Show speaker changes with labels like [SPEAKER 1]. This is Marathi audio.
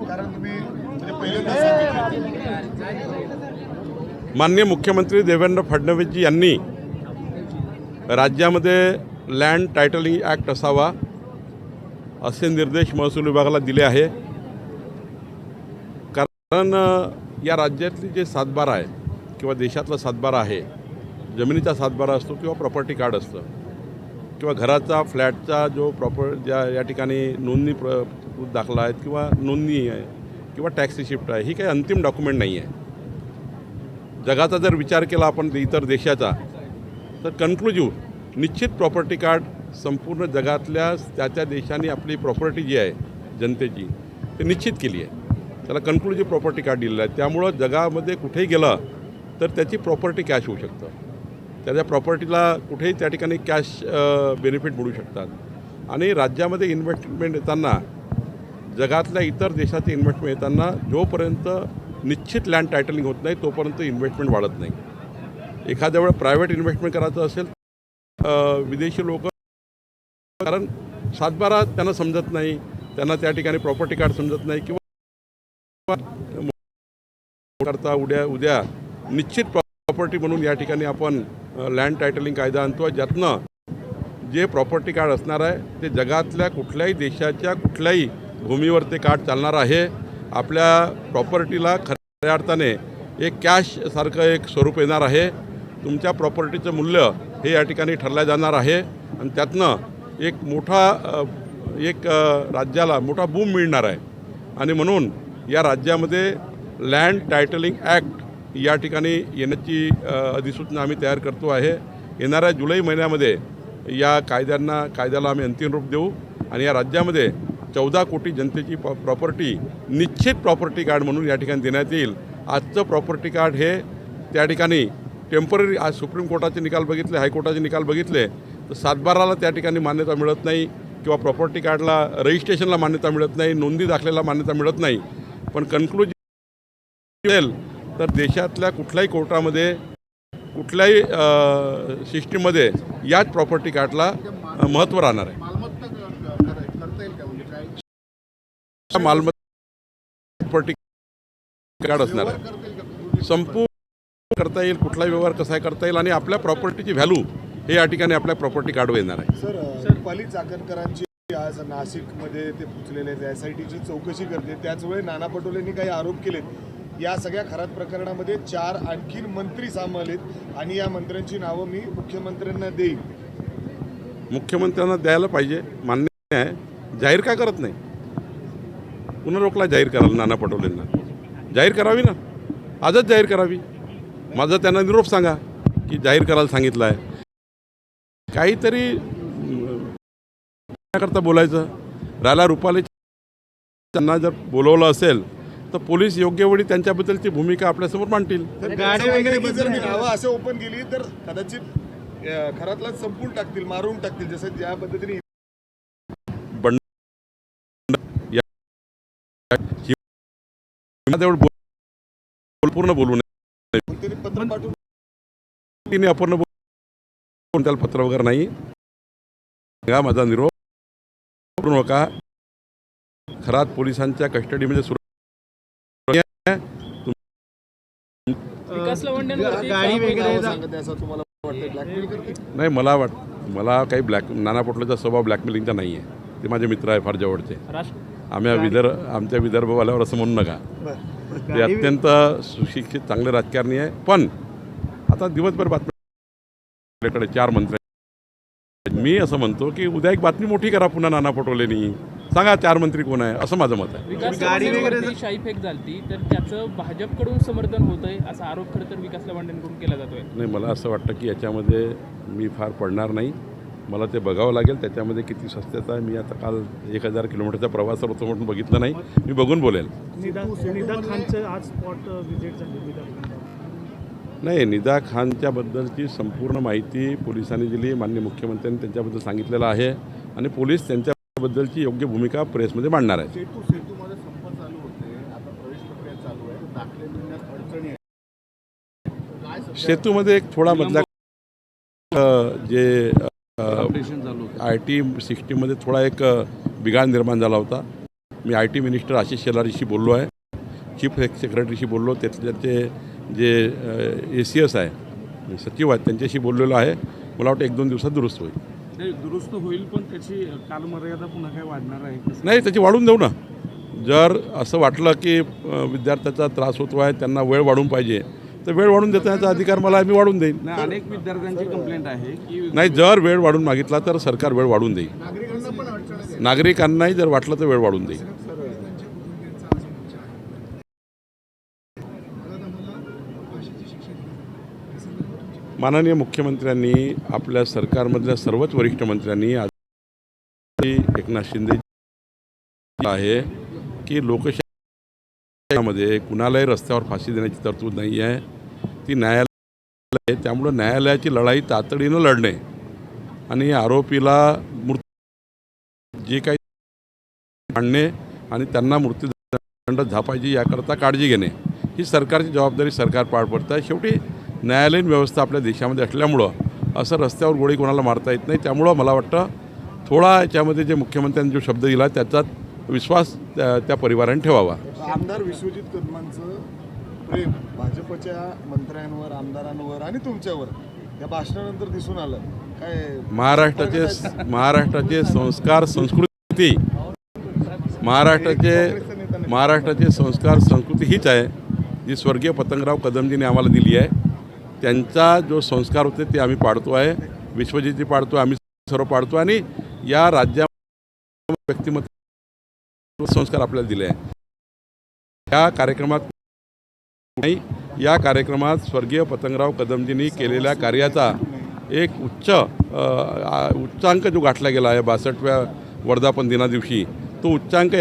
[SPEAKER 1] कारण तुम्ही म्हणजे पहिल्यांदा
[SPEAKER 2] माननीय मुख्यमंत्री देवेंद्र फडणवीसजी यांनी राज्यामध्ये लँड टायटलिंग ॲक्ट असावा असे निर्देश महसूल विभागाला दिले आहे। कारण या राज्यातली जे सातबारा आहे किंवा देशातला सातबारा आहे, जमिनीचा सातबारा असतो किंवा प्रॉपर्टी कार्ड असतं किंवा घराचा फ्लॅटचा जो या ठिकाणी नोंदणी दाखला आहेत किंवा नोंदणी आहे किंवा टॅक्स रिसिप्ट आहे, ही काही अंतिम डॉक्युमेंट नाही आहे। जगाचा जर विचार केला आपण इतर देशाचा तर कन्क्लुजिव्ह निश्चित प्रॉपर्टी कार्ड संपूर्ण जगातल्या त्या देशांनी आपली प्रॉपर्टी जी आहे जनतेची ते निश्चित केली आहे, त्याला कन्क्लुजिव्ह प्रॉपर्टी कार्ड दिलेलं आहे। त्यामुळं जगामध्ये कुठेही गेलं तर त्याची प्रॉपर्टी कॅश होऊ शकतं, त्याच्या प्रॉपर्टीला कुठेही त्या ठिकाणी कॅश बेनिफिट मिळू शकतात। आणि राज्यामध्ये इन्व्हेस्टमेंट येताना जगातल्या इतर देशाचे इन्व्हेस्टमेंट येताना जोपर्यंत निश्चित लँड टायटलिंग होत नाही तोपर्यंत इन्व्हेस्टमेंट वाढत नाही। एखाद्या वेळा प्रायव्हेट इन्व्हेस्टमेंट करायचं असेल विदेशी लोक, कारण सातबारा त्यांना समजत नाही, त्यांना त्या ठिकाणी प्रॉपर्टी कार्ड समजत नाही किंवा करता उद्या निश्चित प्रॉपर्टी म्हणून या ठिकाणी आपण लँड टायटलिंग कायदा आणतो, ज्यातनं जे प्रॉपर्टी कार्ड असणार आहे ते जगातल्या कुठल्याही देशाच्या कुठल्याही भूमीवर ते कार्ड चालणार आहे। आपल्या प्रॉपर्टीला खऱ्या अर्थाने एक कॅश सारखं एक स्वरूप येणार आहे। तुमच्या प्रॉपर्टीचं मूल्य हे या ठिकाणी ठरलं जाणार आहे आणि त्यातनं एक राज्याला मोठा बूम मिळणार आहे। आणि म्हणून या राज्यामध्ये लँड टायटलिंग ॲक्ट या ठिकाणी येण्याची अधिसूचना आम्ही तयार करतो आहे। येणाऱ्या जुलै महिन्यामध्ये या कायद्याला आम्ही अंतिम रूप देऊ आणि या राज्यामध्ये 14 कोटी जनतेची प्रॉपर्टी निश्चित प्रॉपर्टी कार्ड म्हणून या ठिकाणी देण्यात येईल। आजचं प्रॉपर्टी कार्ड हे त्या ठिकाणी टेम्पररी, आज सुप्रीम कोर्टाचे निकाल बघितले, हायकोर्टाचे निकाल बघितले तर सातबाराला त्या ठिकाणी मान्यता मिळत नाही किंवा प्रॉपर्टी कार्डला रजिस्ट्रेशनला मान्यता मिळत नाही, नोंदी दाखल्याला मान्यता मिळत नाही। पण कन्क्लुजन तर देशातल्या कुठल्याही कोर्टामध्ये कुठल्याही सिस्टीममध्ये याच प्रॉपर्टी कार्डला महत्त्व राहणार आहे। मालमत्ता प्रॉपर्टी कार्ड असणार आहे, संपूर्ण करता येईल, कुठलाही व्यवहार कसा करता येईल आणि आपल्या प्रॉपर्टीची व्हॅल्यू हे या ठिकाणी आपल्या प्रॉपर्टी कार्डवर येणार आहे।
[SPEAKER 1] सर, रुपाली चाकणकरांची आज नाशिकमध्ये ते पोचलेले आहेत, SITची चौकशी करते, त्याचवेळी नाना पटोलेंनी काही आरोप केलेत। या सगळ्या खरात प्रकरणामध्ये 4 आणखीन मंत्री सामील आणि या मंत्र्यांची नावं मी मुख्यमंत्र्यांना देईन।
[SPEAKER 2] मुख्यमंत्र्यांना द्यायला पाहिजे, मान्य आहे, जाहीर का करत नाही? पुन्हा रोखला जाहीर करायला नाना पटोलेंना, जाहीर करावी ना, आजच जाहीर करावी। माझा त्यांना निरोप सांगा की जाहीर करायला सांगितलं आहे, काहीतरी करता बोलायचं। राहिला रुपाली त्यांना जर बोलवलं असेल तर पोलीस योग्य वेळी त्यांच्याबद्दलची भूमिका आपल्यासमोर मांडतील।
[SPEAKER 1] गाडी वगैरे जर मी नावं असं ओपन केली तर कदाचित खरातला संपून टाकतील, मारून टाकतील, जसं ज्या पद्धतीने
[SPEAKER 2] पूर्ण बोलू नये,
[SPEAKER 1] पत्र पाठवून
[SPEAKER 2] तिने अपूर्ण बोलून त्याला पत्र वगैरे नाही। माझा निरोप करू नका, खरात पोलिसांच्या कस्टडीमध्ये
[SPEAKER 1] गाडी वगैरे असं तुम्हाला वाटतं ब्लॅकमेल करते?
[SPEAKER 2] नाही, मला काही नाना पटोलेचा स्वभाव ब्लॅकमेलिंगचा नाही आहे, ते माझे मित्र आहे फार जवळचे। आमच्या विदर्भवाल्यावर असं म्हणू नका, ते अत्यंत सुशिक्षित चांगले राजकारणी आहे। पण आता दिवसभर बातमीकडे 4 मंत्री, मी असं म्हणतो की उद्या एक बातमी मोठी करा पुन्हा नाना पटोलेंनी, सांगा 4 मंत्री कोण आहे, असं माझं मत आहे।
[SPEAKER 3] गाडी वगैरे शाईफेक झाली तर त्याचं भाजपकडून समर्थन होतंय असा आरोप खरं तर विकास लवांडेंकडून केला जातोय।
[SPEAKER 2] नाही, मला असं वाटतं की याच्यामध्ये मी फार पडणार नाही, मला ते बघावं लागेल त्याच्यामध्ये किती सत्यता आहे। मी आता काल 1000 किलोमीटरचा प्रवास होतो म्हणून बघितलं नाही, मी बघून बोलेल।
[SPEAKER 4] निदा खानचं आज स्पॉट व्हिजिट झाली,
[SPEAKER 2] नाही, निदा खानच्याबद्दलची संपूर्ण माहिती पोलिसांनी दिली, माननीय मुख्यमंत्र्यांनी त्यांच्याबद्दल सांगितलेलं आहे आणि पोलीस त्यांच्याबद्दलची योग्य भूमिका प्रेसमध्ये मांडणार आहे।
[SPEAKER 1] सेतूमध्ये संप चालू होते, आता प्रवेश प्रक्रिया चालू आहे, दाखले मिळण्यात अडचणी आहेत।
[SPEAKER 2] सेतूमध्ये एक थोडा बदला, जे IT सिस्टीममध्ये थोडा एक बिघाड निर्माण झाला होता, मी IT मिनिस्टर आशिष शेलारशी बोललो आहे, चीफ सेक्रेटरीशी बोललो, त्याचे जे ACS आहे सचिव आहेत त्यांच्याशी बोललेलो आहे. मला वाटतं 1-2 दिवसात दुरुस्त होईल.
[SPEAKER 4] नाही दुरुस्त होईल पण त्याची कालमर्यादा पुन्हा काय वाढणार आहे कसं?
[SPEAKER 2] नाही, त्याची वाढवून देऊ ना. जर असं वाटलं की विद्यार्थ्याचा त्रास होतो आहे, त्यांना वेळ वाढवून पाहिजे, तर वेळ वाढून देण्याचा अधिकार मला आहे, मी वाढून देईन.
[SPEAKER 4] नाही अनेक विद्यार्थ्यांची कंप्लेंट आहे की
[SPEAKER 2] नाही, जर वेळ वाढून मागितला तर सरकार वेळ वाढून देईल. नागरिकांनाही जर वाटलं तर वेळ वाढून देईल. माननीय मुख्यमंत्र्यांनी आपल्या सरकारमधल्या सर्वच वरिष्ठ मंत्र्यांनी आज एकनाथ शिंदे आहे की लोकशाहीमध्ये कुणालाही रस्त्यावर फाशी देण्याची तरतूद नाही आहे, ती न्यायालय आहे. त्यामुळं न्यायालयाची लढाई तातडीनं लढणे आणि आरोपीला जे काही आणणे आणि त्यांना मृत्यूदंड झापायची याकरता काळजी घेणे ही सरकारची जबाबदारी सरकार पार पडतं आहे. शेवटी न्यायालयीन व्यवस्था आपल्या देशामध्ये असल्यामुळं असं रस्त्यावर गोळी कोणाला मारता येत नाही. त्यामुळं मला वाटतं थोडा याच्यामध्ये जे मुख्यमंत्र्यांनी जो शब्द दिला त्याचा विश्वास त्या परिवाराने ठेवावा.
[SPEAKER 1] आमदार विश्वजित कदमांचं प्रेम भाजपच्या मंत्र्यांवर, आमदारांवर आणि तुमच्यावर या भाषणानंतर दिसून आलं. काय
[SPEAKER 2] महाराष्ट्राचे संस्कार संस्कृती महाराष्ट्राचे संस्कार संस्कृती हीच आहे जी स्वर्गीय पतंगराव कदमजींनी आम्हाला दिली आहे. त्यांचा जो संस्कार होते ते आम्ही पाळतो आहे. विश्वजितजी पाळतो, आम्ही सर्व पाळतो आणि या राज्यामध्ये व्यक्तिमत्व संस्कार आपल्याला दिले आहे. या कार्यक्रमात स्वर्गीय पतंगराव कदमजींनी केलेल्या कार्याचा एक उच्चांक जो गाठला गेला आहे 62व्या वर्धापन दिनादिवशी, तो उच्चांक